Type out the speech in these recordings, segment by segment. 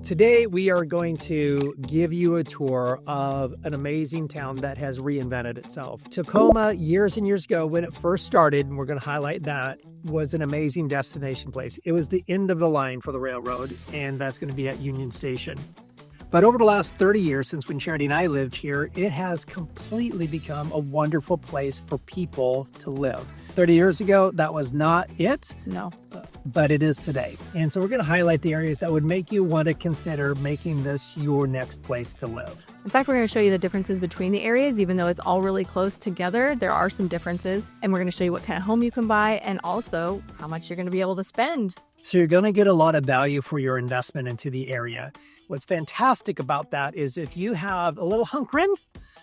Today, we are going to give you a tour of an amazing town that has reinvented itself. Tacoma, years and years ago, when it first started, and we're going to highlight that, was an amazing destination place. It was the end of the line for the railroad, and that's going to be at Union Station. But over the last 30 years, since when Charity and I lived here, it has completely become a wonderful place for people to live. 30 years ago, that was not it. No. But it is today. And so we're going to highlight the areas that would make you want to consider making this your next place to live. In fact, we're going to show you the differences between the areas. Even though it's all really close together, there are some differences. And we're going to show you what kind of home you can buy and also how much you're going to be able to spend. So you're going to get a lot of value for your investment into the area. What's fantastic about that is if you have a little hunkering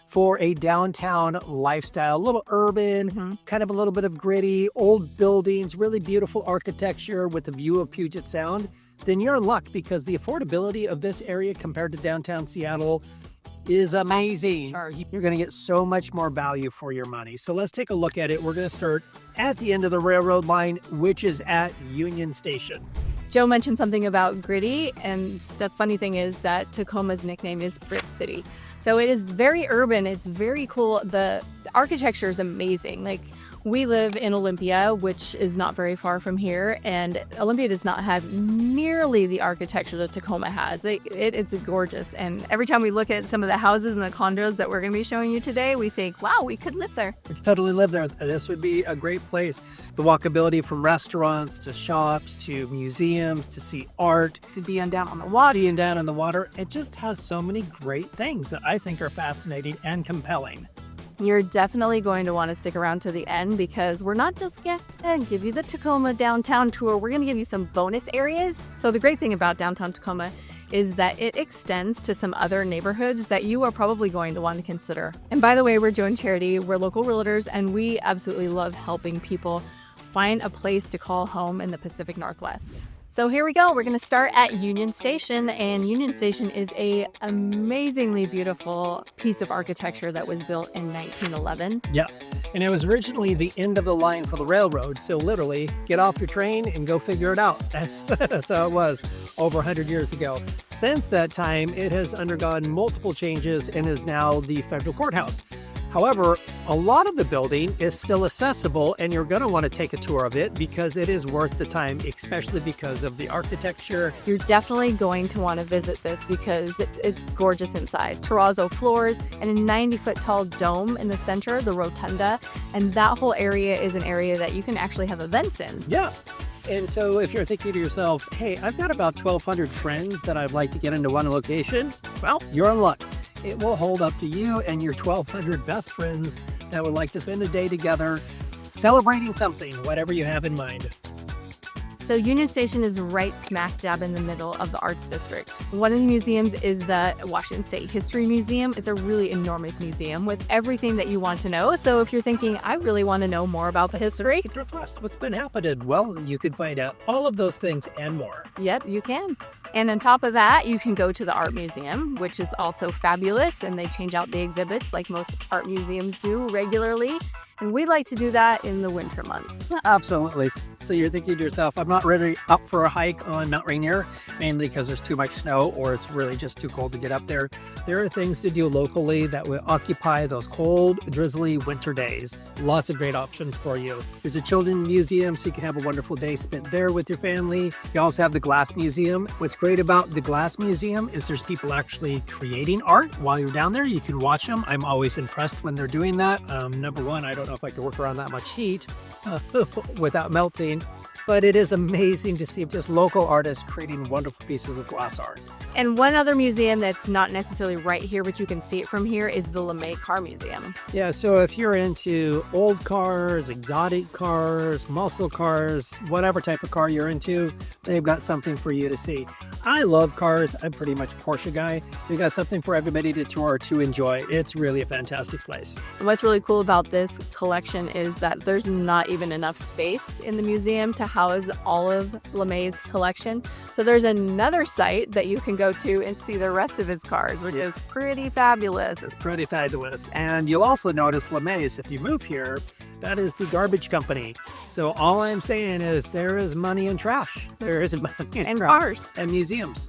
for a downtown lifestyle, a little urban, kind of a little bit of gritty, old buildings, really beautiful architecture with a view of Puget Sound, then you're in luck because the affordability of this area compared to downtown Seattle is amazing. Sure. You're going to get so much more value for your money. So let's take a look at it. We're going to start at the end of the railroad line, which is at Union Station. Joe mentioned something about gritty, and the funny thing is that Tacoma's nickname is Grit City. So it is very urban. It's very cool. The architecture is amazing. Like, we live in Olympia, which is not very far from here, and Olympia does not have nearly the architecture that Tacoma has. It's gorgeous, and every time we look at some of the houses and the condos that we're going to be showing you today, we think, wow, we could live there. We could totally live there. This would be a great place. The walkability from restaurants to shops to museums to see art. To be down on the water. Being down on the water. It just has so many great things that I think are fascinating and compelling. You're definitely going to want to stick around to the end because we're not just going to give you the Tacoma downtown tour. We're going to give you some bonus areas. So the great thing about downtown Tacoma is that it extends to some other neighborhoods that you are probably going to want to consider. And by the way, we're Joe and Charity. We're local realtors, and we absolutely love helping people find a place to call home in the Pacific Northwest. So here we go. We're going to start at Union Station, and Union Station is a amazingly beautiful piece of architecture that was built in 1911. Yeah, and it was originally the end of the line for the railroad. So literally, get off your train and go figure it out. That's how it was over 100 years ago. Since that time, it has undergone multiple changes and is now the federal courthouse. However, a lot of the building is still accessible, and you're going to want to take a tour of it because it is worth the time, especially because of the architecture. You're definitely going to want to visit this because it's gorgeous inside. Terrazzo floors and a 90-foot tall dome in the center, the rotunda, and that whole area is an area that you can actually have events in. Yeah. And so if you're thinking to yourself, hey, I've got about 1,200 friends that I'd like to get into one location, well, you're in luck. It will hold up to you and your 1,200 best friends that would like to spend a day together celebrating something, whatever you have in mind. So Union Station is right smack dab in the middle of the Arts District. One of the museums is the Washington State History Museum. It's a really enormous museum with everything that you want to know. So if you're thinking, I really want to know more about the history, What's been happening? Well, you can find out all of those things and more. Yep, you can. And on top of that, you can go to the Art Museum, which is also fabulous, and they change out the exhibits like most art museums do regularly. And we like to do that in the winter months. Absolutely. So you're thinking to yourself, I'm not ready up for a hike on Mount Rainier, mainly because there's too much snow or it's really just too cold to get up there. There are things to do locally that will occupy those cold, drizzly winter days. Lots of great options for you. There's a children's museum, so you can have a wonderful day spent there with your family. You also have the Glass Museum. What's great about the Glass Museum is there's people actually creating art while you're down there. You can watch them. I'm always impressed when they're doing that. Number one, I don't know if I could work around that much heat without melting, but it is amazing to see just local artists creating wonderful pieces of glass art. And one other museum that's not necessarily right here, but you can see it from here, is the LeMay Car Museum. Yeah, so if you're into old cars, exotic cars, muscle cars, whatever type of car you're into, they've got something for you to see. I love cars. I'm pretty much a Porsche guy. They've got something for everybody to tour, to enjoy. It's really a fantastic place. And what's really cool about this collection is that there's not even enough space in the museum to house all of LeMay's collection. So there's another site that you can go to and see the rest of his cars, which is pretty fabulous. It's pretty fabulous. And you'll also notice LeMay's, if you move here, that is the garbage company. So all I'm saying is there is money in trash. There is money in And trash. cars. And museums.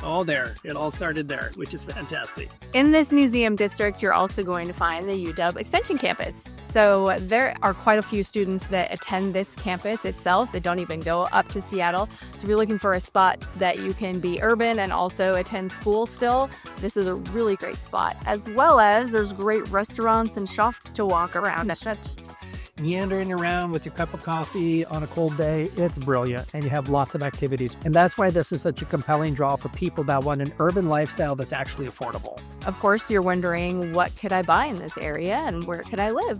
all there. It all started there, which is fantastic. In this museum district, you're also going to find the UW Extension campus. So there are quite a few students that attend this campus itself that don't even go up to Seattle. So if you're looking for a spot that you can be urban and also attend school still, this is a really great spot. As well as there's great restaurants and shops to walk around. Meandering around with your cup of coffee on a cold day, it's brilliant, and you have lots of activities. And that's why this is such a compelling draw for people that want an urban lifestyle that's actually affordable. Of course, you're wondering, what could I buy in this area and where could I live?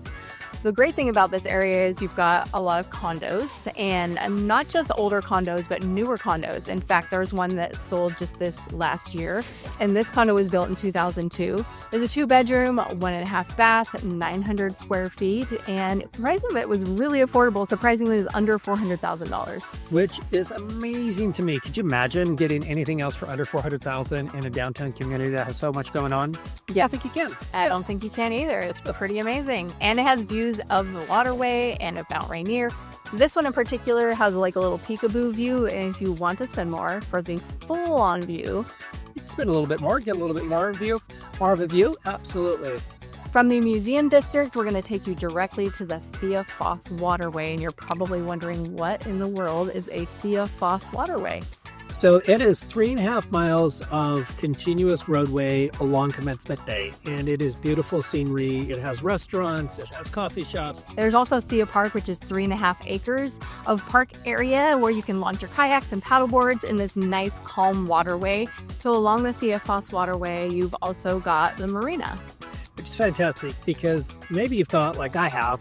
The great thing about this area is you've got a lot of condos, and not just older condos, but newer condos. In fact, there's one that sold just this last year, and this condo was built in 2002. There's a 2-bedroom, 1.5 bath, 900 square feet, and the price of it was really affordable. Surprisingly, it was under $400,000. Which is amazing to me. Could you imagine getting anything else for under $400,000 in a downtown community that has so much going on? Yeah. I think you can. I don't think you can either. It's pretty amazing. And it has views of the waterway and of Mount Rainier. This one in particular has like a little peekaboo view, and if you want to spend more for the full-on view, You can spend a little bit more, get a little bit more of a view. Absolutely. from the museum district, we're going to take you directly to the Thea Foss Waterway, and you're probably wondering, what in the world is a Thea Foss Waterway? So it is 3.5 miles of continuous roadway along Commencement Day, and it is beautiful scenery. It has restaurants, it has coffee shops. There's also Thea Park, which is 3.5 acres of park area where you can launch your kayaks and paddleboards in this nice, calm waterway. So along the Thea Foss Waterway, you've also got the marina. Which is fantastic, because maybe you thought, like I have,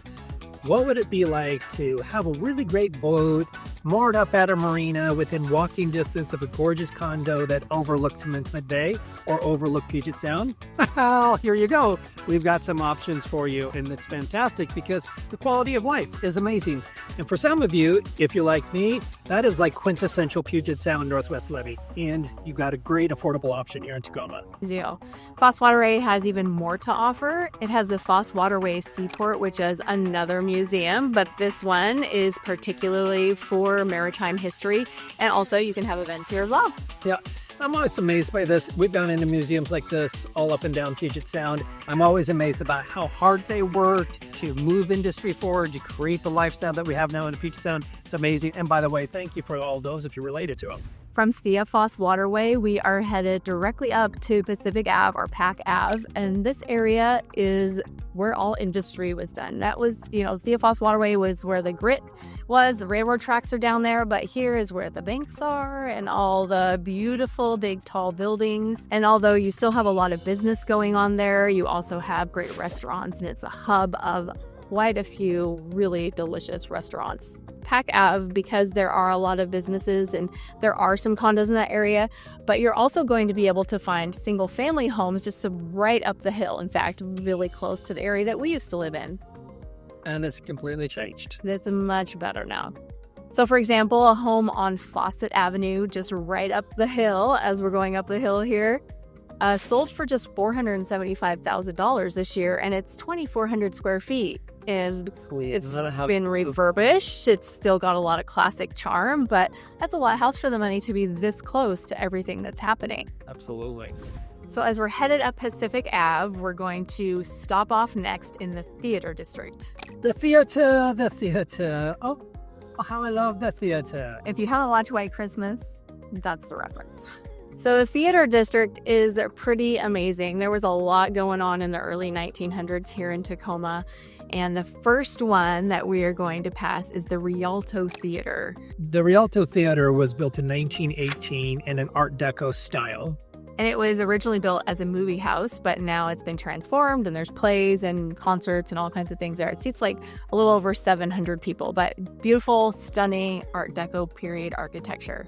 what would it be like to have a really great boat moored up at a marina within walking distance of a gorgeous condo that overlooked Commencement Bay or overlooked Puget Sound? Well, here you go. We've got some options for you, and it's fantastic because the quality of life is amazing. And for some of you, if you're like me, that is like quintessential Puget Sound Northwest Levee, and you've got a great affordable option here in Tacoma. Deal. Foss Waterway has even more to offer. It has the Foss Waterway Seaport, which is another museum, but this one is particularly for maritime history, and also you can have events here as well. Yeah, I'm always amazed by this. We've gone into museums like this all up and down Puget Sound. I'm always amazed about how hard they worked to move industry forward, to create the lifestyle that we have now in Puget Sound. It's amazing. And by the way, thank you for all those if you're related to them. From Thea Foss Waterway, we are headed directly up to Pacific Ave, or Pac Ave, and this area is where all industry was done. That was, Thea Foss Waterway was where the grit was. The railroad tracks are down there, but here is where the banks are and all the beautiful, big, tall buildings. And although you still have a lot of business going on there, you also have great restaurants, and it's a hub of quite a few really delicious restaurants. Pac Ave, because there are a lot of businesses and there are some condos in that area, but you're also going to be able to find single family homes just right up the hill. In fact, really close to the area that we used to live in. And it's completely changed. It's much better now. So for example, a home on Fawcett Avenue, just right up the hill as we're going up the hill here, sold for just $475,000 this year, and it's 2,400 square feet. And it's been refurbished. It's still got a lot of classic charm, but that's a lot of house for the money to be this close to everything that's happening. Absolutely. So as we're headed up Pacific Ave, we're going to stop off next in the theater district. The theater. Oh, how I love the theater. If you haven't watched White Christmas, that's the reference. So the theater district is pretty amazing. There was a lot going on in the early 1900s here in Tacoma. And the first one that we are going to pass is the Rialto Theater. The Rialto Theater was built in 1918 in an Art Deco style. And it was originally built as a movie house, but now it's been transformed, and there's plays and concerts and all kinds of things there. It seats like a little over 700 people, but beautiful, stunning Art Deco period architecture.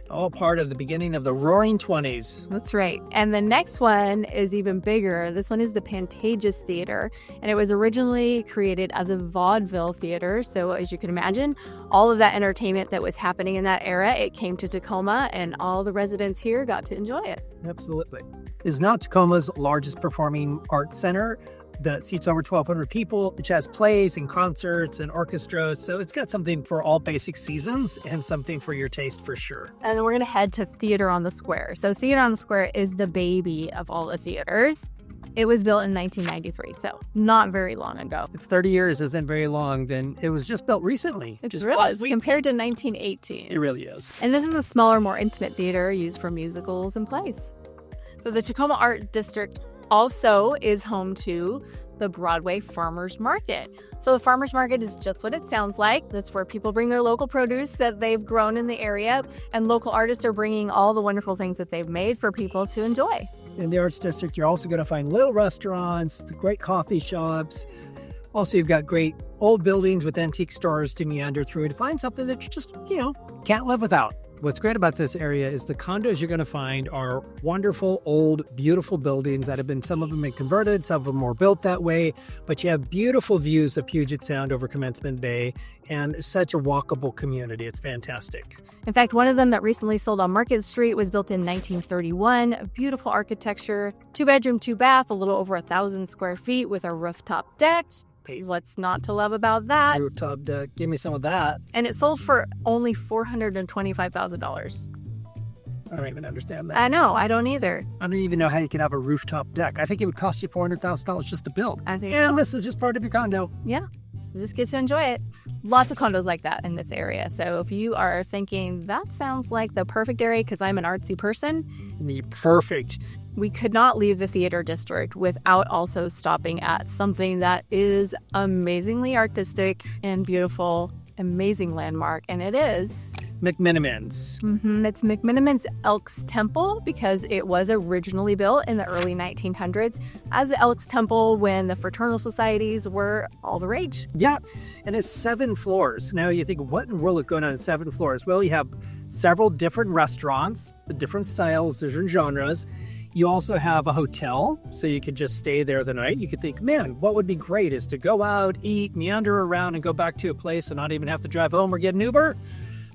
All part of the beginning of the Roaring 20s. That's right. And the next one is even bigger. This one is the Pantages Theater, and it was originally created as a vaudeville theater. So as you can imagine, all of that entertainment that was happening in that era, it came to Tacoma, and all the residents here got to enjoy it. Absolutely. It is now Tacoma's largest performing arts center, that seats over 1,200 people, which has plays and concerts and orchestras. So it's got something for all basic seasons and something for your taste for sure. And then we're going to head to Theater on the Square. So Theater on the Square is the baby of all the theaters. It was built in 1993, so not very long ago. If 30 years isn't very long, then it was just built recently. It really is, compared to 1918. It really is. And this is a smaller, more intimate theater used for musicals and plays. So the Tacoma Art District also is home to the Broadway Farmers Market. So the Farmers Market is just what it sounds like. That's where people bring their local produce that they've grown in the area, and local artists are bringing all the wonderful things that they've made for people to enjoy. In the Arts District, you're also going to find little restaurants, great coffee shops. Also, you've got great old buildings with antique stores to meander through to find something that you just, can't live without. What's great about this area is the condos you're going to find are wonderful, old, beautiful buildings that some of them been converted, some of them were built that way, but you have beautiful views of Puget Sound over Commencement Bay and such a walkable community. It's fantastic. In fact, one of them that recently sold on Market Street was built in 1931. Beautiful architecture, 2-bedroom, 2-bath, a little over 1,000 square feet with a rooftop deck. What's not to love about that? Rooftop deck. Give me some of that. And it sold for only $425,000. I don't even understand that. I know. I don't either. I don't even know how you can have a rooftop deck. I think it would cost you $400,000 just to build. I think. And this is just part of your condo. Yeah. Just get to enjoy it. Lots of condos like that in this area. So if you are thinking, that sounds like the perfect area because I'm an artsy person. Perfect. We could not leave the theater district without also stopping at something that is amazingly artistic and beautiful, amazing landmark, and it is McMenamins. It's McMenamins Elks Temple because it was originally built in the early 1900s as the Elks Temple when the fraternal societies were all the rage. Yeah, and it's 7 floors. Now you think, what in the world is going on in 7 floors? Well, you have several different restaurants, the different styles, different genres. You also have a hotel, so you could just stay there the night. You could think, man, what would be great is to go out, eat, meander around, and go back to a place and not even have to drive home or get an Uber.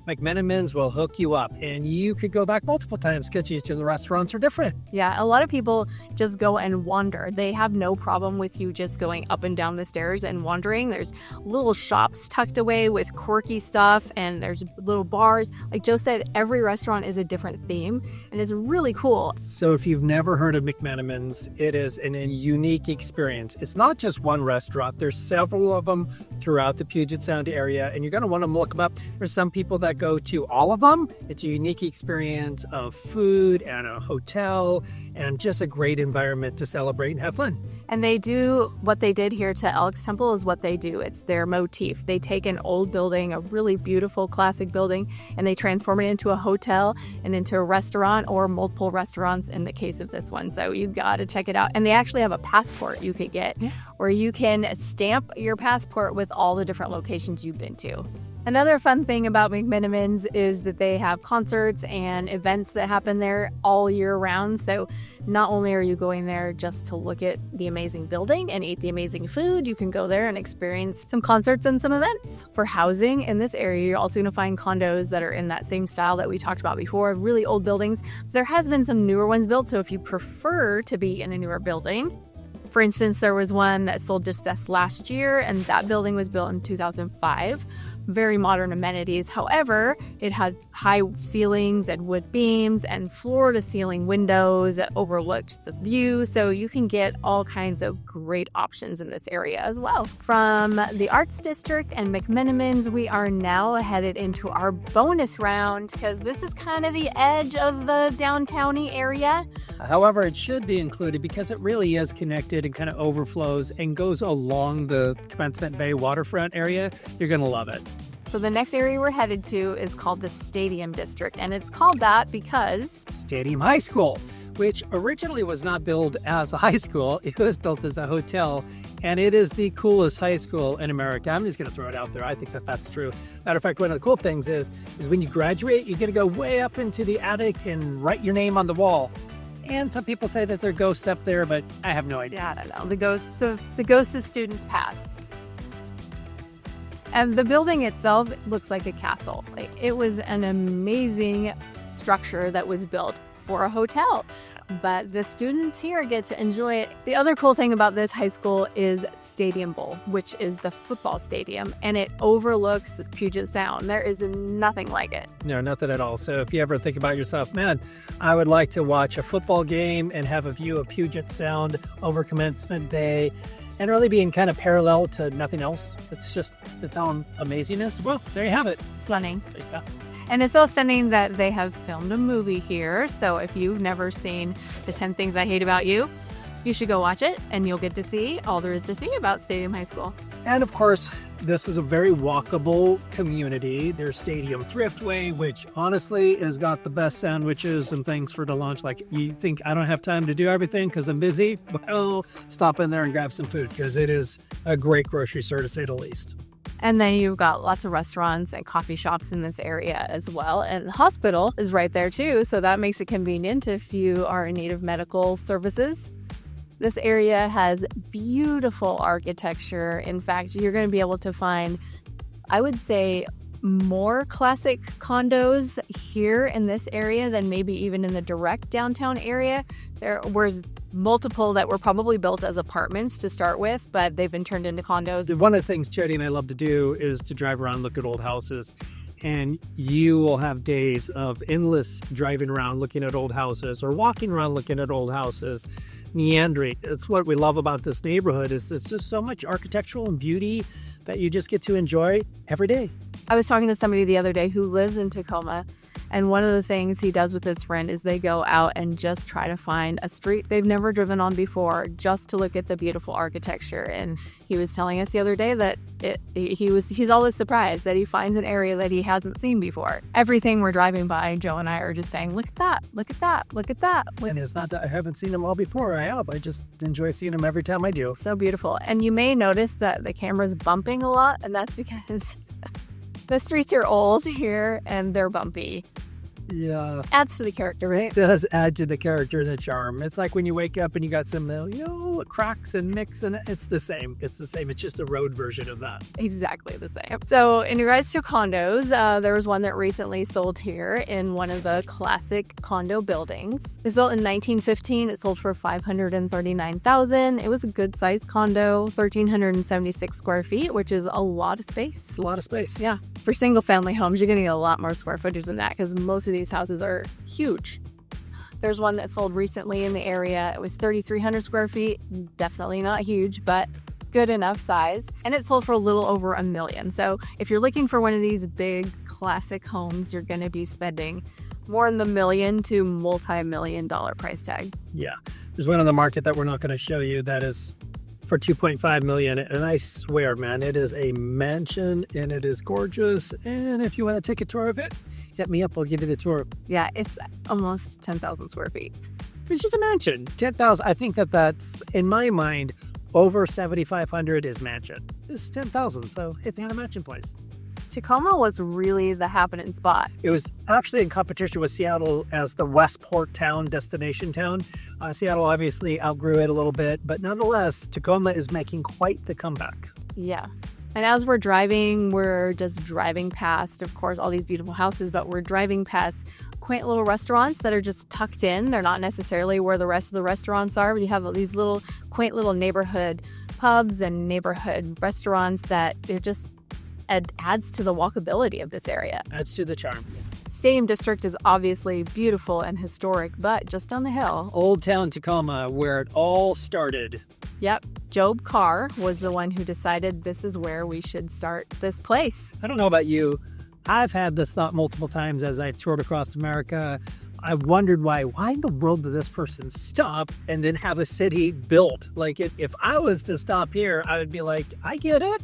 McMenamins will hook you up, and you could go back multiple times because each of the restaurants are different. Yeah, a lot of people just go and wander. They have no problem with you just going up and down the stairs and wandering. There's little shops tucked away with quirky stuff, and there's little bars. Like Joe said, every restaurant is a different theme, and it's really cool. So if you've never heard of McMenamins, it is a unique experience. It's not just one restaurant. There's several of them throughout the Puget Sound area, and you're going to want to look them up. There's some people that go to all of them. It's a unique experience of food and a hotel and just a great environment to celebrate and have fun. And they do what they did here to Elks Temple is what they do. It's their motif. They take an old building, a really beautiful classic building, and they transform it into a hotel and into a restaurant or multiple restaurants in the case of this one. So you got to check it out. And they actually have a passport you could get where you can stamp your passport with all the different locations you've been to. Another fun thing about McMenamins is that they have concerts and events that happen there all year round. So not only are you going there just to look at the amazing building and eat the amazing food, you can go there and experience some concerts and some events. For housing in this area, you're also going to find condos that are in that same style that we talked about before, really old buildings. There has been some newer ones built, so if you prefer to be in a newer building, for instance, there was one that sold just this last year, and that building was built in 2005. Very modern amenities. However, it had high ceilings and wood beams and floor-to-ceiling windows that overlooked the view, so you can get all kinds of great options in this area as well. From the Arts District and McMenamins, we are now headed into our bonus round because this is kind of the edge of the downtowny area. However, it should be included because it really is connected and kind of overflows and goes along the Commencement Bay waterfront area. You're going to love it. So the next area we're headed to is called the Stadium District, and it's called that because Stadium High School, which originally was not built as a high school, it was built as a hotel, and it is the coolest high school in America. I'm just going to throw it out there. I think that that's true. Matter of fact, one of the cool things is when you graduate, you're going to go way up into the attic and write your name on the wall. And some people say that there are ghosts up there, but I have no idea. Yeah, I don't know. The ghosts of students past. And the building itself looks like a castle. It was an amazing structure that was built for a hotel. but the students here get to enjoy it. The other cool thing about this high school is Stadium Bowl, which is the football stadium, and it overlooks the Puget Sound. There is nothing like it. No, nothing at all. So if you ever think about yourself, man, I would like to watch a football game and have a view of Puget Sound over Commencement Day and really being kind of parallel to nothing else. It's just its own amazingness. Well, there you have it. Stunning. Yeah. And it's so stunning that they have filmed a movie here. So if you've never seen The 10 Things I Hate About You, you should go watch it and you'll get to see all there is to see about Stadium High School. And of course, this is a very walkable community. There's Stadium Thriftway, which honestly has got the best sandwiches and things for the lunch. Like, you think I don't have time to do everything because I'm busy? Well, stop in there and grab some food because it is a great grocery store to say the least. And then you've got lots of restaurants and coffee shops in this area as well. And the hospital is right there too, so that makes it convenient if you are in need of medical services. This area has beautiful architecture. In fact, you're going to be able to find, I would say, more classic condos here in this area than maybe even in the direct downtown area. There were multiple that were probably built as apartments to start with, but they've been turned into condos. One of the things Jody and I love to do is to drive around and look at old houses. And you will have days of endless driving around looking at old houses or walking around looking at old houses, meandering. It's what we love about this neighborhood is there's just so much architectural and beauty that you just get to enjoy every day. I was talking to somebody the other day who lives in Tacoma, and one of the things he does with his friend is they go out and just try to find a street they've never driven on before just to look at the beautiful architecture. And he was telling us the other day that he's always surprised that he finds an area that he hasn't seen before. Everything we're driving by, Joe and I are just saying, look at that, look at that, look at that. And it's not that I haven't seen them all before. I have. I just enjoy seeing them every time I do. So beautiful. And you may notice that the camera's bumping a lot, and that's because the streets are old here and they're bumpy. Yeah. Adds to the character, right? It does add to the character and the charm. It's like when you wake up and you got some, cracks and nicks, and it's the same. It's the same. It's just a road version of that. Exactly the same. So in regards to condos, there was one that recently sold here in one of the classic condo buildings. It was built in 1915. It sold for $539,000. It was a good sized condo, 1,376 square feet, which is a lot of space. It's a lot of space. Yeah. For single family homes, you're getting a lot more square footage than that because most of these houses are huge. There's one that sold recently in the area. It was 3,300 square feet. Definitely not huge, but good enough size. And it sold for a little over $1 million. So if you're looking for one of these big classic homes, you're going to be spending more in the $1 million to multi-million dollar price tag. Yeah. There's one on the market that we're not going to show you that is for $2.5 million. And I swear, man, it is a mansion and it is gorgeous. And if you want to take a tour of it, hit me up. I'll give you the tour. Yeah, it's almost 10,000 square feet. It's just a mansion. 10,000. I think that's, in my mind, over 7,500 is mansion. This is 10,000, so it's not a mansion place. Tacoma was really the happening spot. It was actually in competition with Seattle as the Westport town, destination town. Seattle obviously outgrew it a little bit, but nonetheless, Tacoma is making quite the comeback. Yeah. And as we're driving, we're just driving past, of course, all these beautiful houses, but we're driving past quaint little restaurants that are just tucked in. They're not necessarily where the rest of the restaurants are, but you have these little quaint little neighborhood pubs and neighborhood restaurants that they're just adds to the walkability of this area. Adds to the charm. Stadium District is obviously beautiful and historic, but just on the hill. Old Town Tacoma, where it all started. Yep. Job Carr was the one who decided this is where we should start this place. I don't know about you. I've had this thought multiple times as I've toured across America. I wondered why in the world did this person stop and then have a city built? Like, if I was to stop here, I would be like, I get it.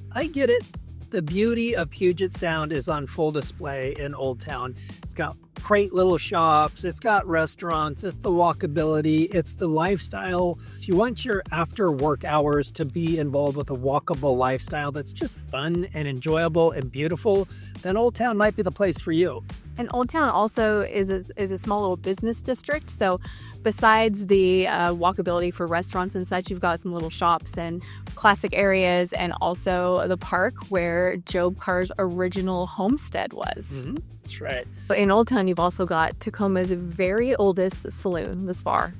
The beauty of Puget Sound is on full display in Old Town. It's got great little shops, it's got restaurants, it's the walkability, it's the lifestyle. If you want your after work hours to be involved with a walkable lifestyle that's just fun and enjoyable and beautiful, then Old Town might be the place for you. And Old Town also is a small little business district. So besides the walkability for restaurants and such, you've got some little shops and classic areas and also the park where Job Carr's original homestead was. Mm-hmm. That's right. But in Old Town, you've also got Tacoma's very oldest saloon, the Spar.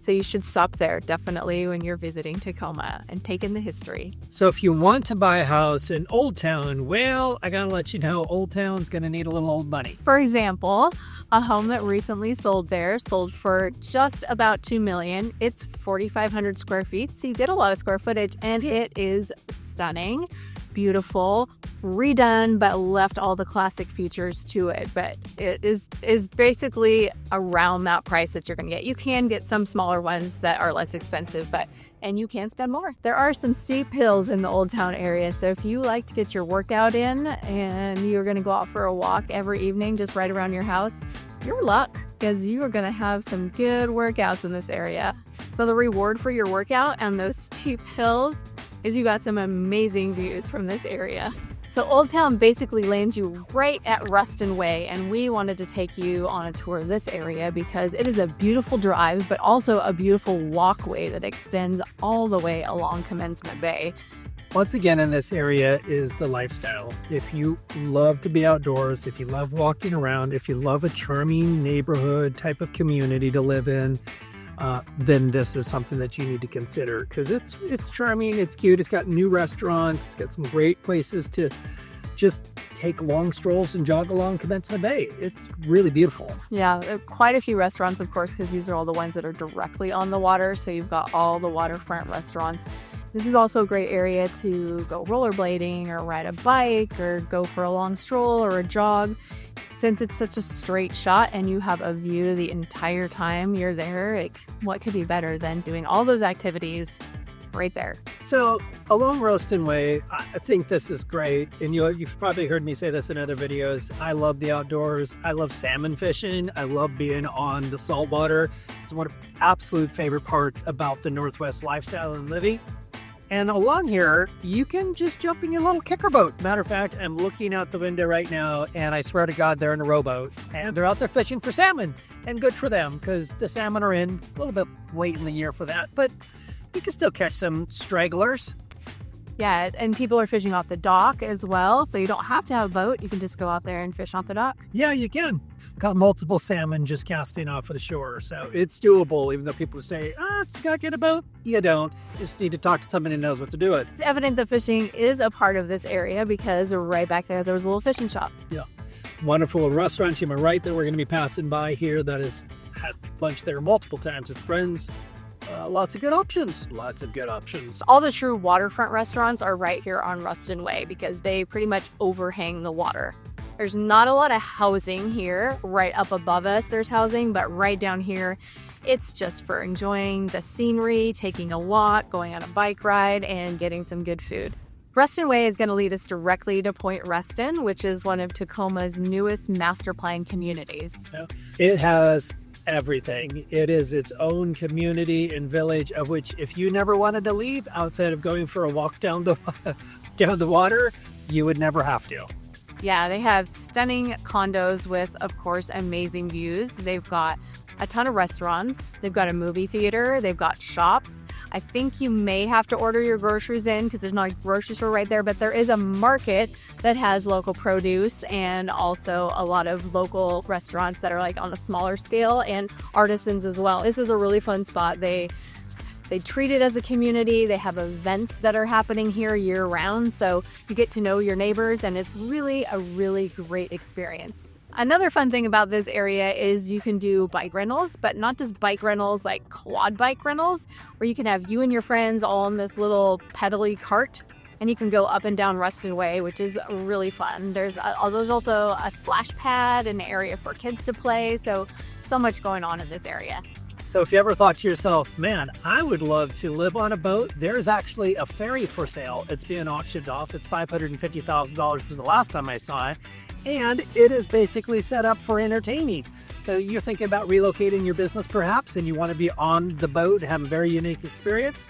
So you should stop there definitely when you're visiting Tacoma and take in the history. So if you want to buy a house in Old Town, well, I gotta let you know, Old Town's gonna need a little old money. For example, a home that recently sold there sold for just about $2 million. It's 4,500 square feet, so you get a lot of square footage, and it is stunning, beautiful, redone, but left all the classic features to it. But it is basically around that price that you're going to get. You can get some smaller ones that are less expensive, and you can spend more. There are some steep hills in the Old Town area, so if you like to get your workout in and you're going to go out for a walk every evening just right around your house, you're luck, because you are going to have some good workouts in this area. So the reward for your workout on those steep hills is you got some amazing views from this area. So Old Town basically lands you right at Ruston Way, and we wanted to take you on a tour of this area because it is a beautiful drive, but also a beautiful walkway that extends all the way along Commencement Bay. Once again, in this area is the lifestyle. If you love to be outdoors, if you love walking around, if you love a charming neighborhood type of community to live in, then this is something that you need to consider, because it's charming, it's cute, it's got new restaurants, it's got some great places to just take long strolls and jog along Commencement Bay. It's really beautiful. Yeah, quite a few restaurants, of course, because these are all the ones that are directly on the water, so you've got all the waterfront restaurants. This is also a great area to go rollerblading or ride a bike or go for a long stroll or a jog. Since it's such a straight shot and you have a view the entire time you're there, like, what could be better than doing all those activities right there? So along Ruston Way, I think this is great. And you've probably heard me say this in other videos. I love the outdoors. I love salmon fishing. I love being on the saltwater. It's one of my absolute favorite parts about the Northwest lifestyle and living. And along here, you can just jump in your little kicker boat. Matter of fact, I'm looking out the window right now, and I swear to God, they're in a rowboat. And they're out there fishing for salmon. And good for them, because the salmon are in a little bit late in the year for that. But you can still catch some stragglers. Yeah, and people are fishing off the dock as well, so you don't have to have a boat. You can just go out there and fish off the dock. Yeah, you can. Got multiple salmon just casting off of the shore, so it's doable, even though people say, it's got to get a boat. You don't. You just need to talk to somebody who knows what to do it. It's evident that fishing is a part of this area because right back there was a little fishing shop. Yeah. Wonderful restaurant to my right that we're going to be passing by here that has had lunch there multiple times with friends. Lots of good options. Lots of good options. All the true waterfront restaurants are right here on Ruston Way because they pretty much overhang the water. There's not a lot of housing here. Right up above us there's housing, but right down here it's just for enjoying the scenery, taking a walk, going on a bike ride, and getting some good food. Ruston Way is going to lead us directly to Point Ruston, which is one of Tacoma's newest master plan communities. It has everything. It is its own community and village, of which if you never wanted to leave outside of going for a walk down the water, you would never have to. Yeah, they have stunning condos with, of course, amazing views. They've got a ton of restaurants. They've got a movie theater. They've got shops. I think you may have to order your groceries in because there's not a grocery store right there, but there is a market that has local produce and also a lot of local restaurants that are like on a smaller scale and artisans as well. This is a really fun spot. They treat it as a community. They have events that are happening here year round, so you get to know your neighbors, and it's really a really great experience. Another fun thing about this area is you can do bike rentals, but not just bike rentals like quad bike rentals, where you can have you and your friends all in this little pedally cart, and you can go up and down Ruston Way, which is really fun. There's also a splash pad, an area for kids to play, so much going on in this area. So if you ever thought to yourself, man, I would love to live on a boat, there's actually a ferry for sale. It's being auctioned off. It's $550,000 was the last time I saw it. And it is basically set up for entertaining. So you're thinking about relocating your business perhaps, and you want to be on the boat and have a very unique experience.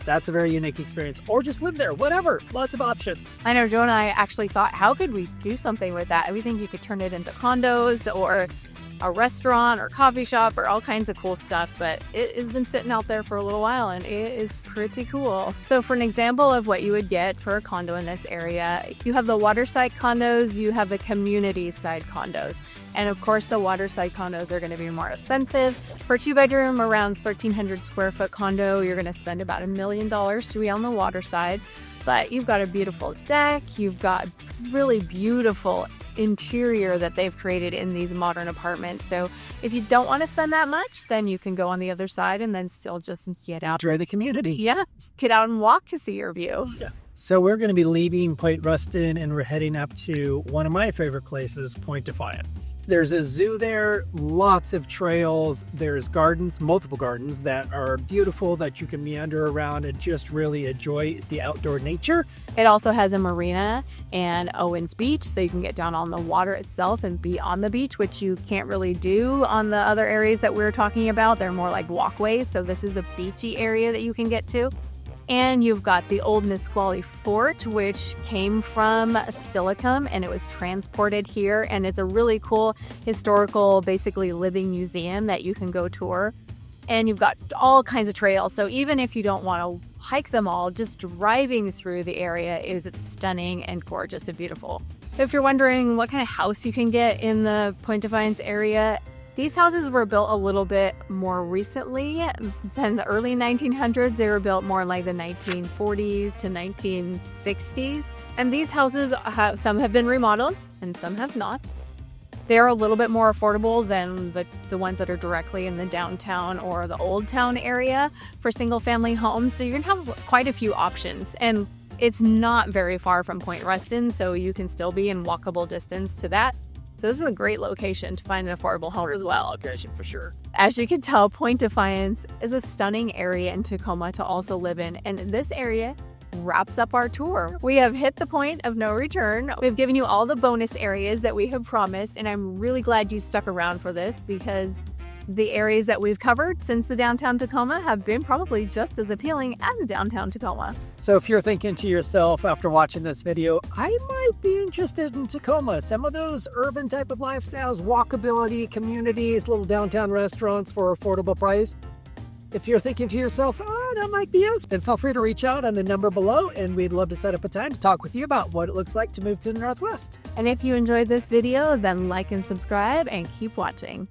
That's a very unique experience. Or just live there, whatever. Lots of options. I know Joe and I actually thought, how could we do something with that? We think you could turn it into condos or a restaurant or coffee shop or all kinds of cool stuff, but it has been sitting out there for a little while and it is pretty cool. So for an example of what you would get for a condo in this area, you have the waterside condos, you have the community side condos. And of course, the waterside condos are going to be more expensive. For a 2-bedroom, around 1,300 square foot condo, you're going to spend about $1 million to be on the waterside. But you've got a beautiful deck, you've got really beautiful interior that they've created in these modern apartments. So if you don't want to spend that much, then you can go on the other side and then still just get out. Enjoy the community. Yeah, just get out and walk to see your view. Yeah. So we're going to be leaving Point Ruston and we're heading up to one of my favorite places, Point Defiance. There's a zoo there, lots of trails, there's gardens, multiple gardens that are beautiful that you can meander around and just really enjoy the outdoor nature. It also has a marina and Owens Beach, so you can get down on the water itself and be on the beach, which you can't really do on the other areas that we're talking about. They're more like walkways, so this is the beachy area that you can get to. And you've got the old Nisqually Fort, which came from Steilacoom and it was transported here. And it's a really cool historical, basically living museum that you can go tour. And you've got all kinds of trails. So even if you don't want to hike them all, just driving through the area is stunning and gorgeous and beautiful. If you're wondering what kind of house you can get in the Point Defiance area, these houses were built a little bit more recently. In the early 1900s, they were built more like the 1940s to 1960s. And these houses, some have been remodeled and some have not. They're a little bit more affordable than the ones that are directly in the downtown or the old town area for single family homes. So you're gonna have quite a few options. And it's not very far from Point Ruston, so you can still be in walkable distance to that. So this is a great location to find an affordable home as well. Location for sure. As you can tell, Point Defiance is a stunning area in Tacoma to also live in. And this area wraps up our tour. We have hit the point of no return. We've given you all the bonus areas that we have promised. And I'm really glad you stuck around for this because the areas that we've covered since the downtown Tacoma have been probably just as appealing as downtown Tacoma. So if you're thinking to yourself after watching this video, I might be interested in Tacoma, some of those urban type of lifestyles, walkability, communities, little downtown restaurants for affordable price. If you're thinking to yourself, oh, that might be us, then feel free to reach out on the number below and we'd love to set up a time to talk with you about what it looks like to move to the Northwest. And if you enjoyed this video, then like and subscribe and keep watching.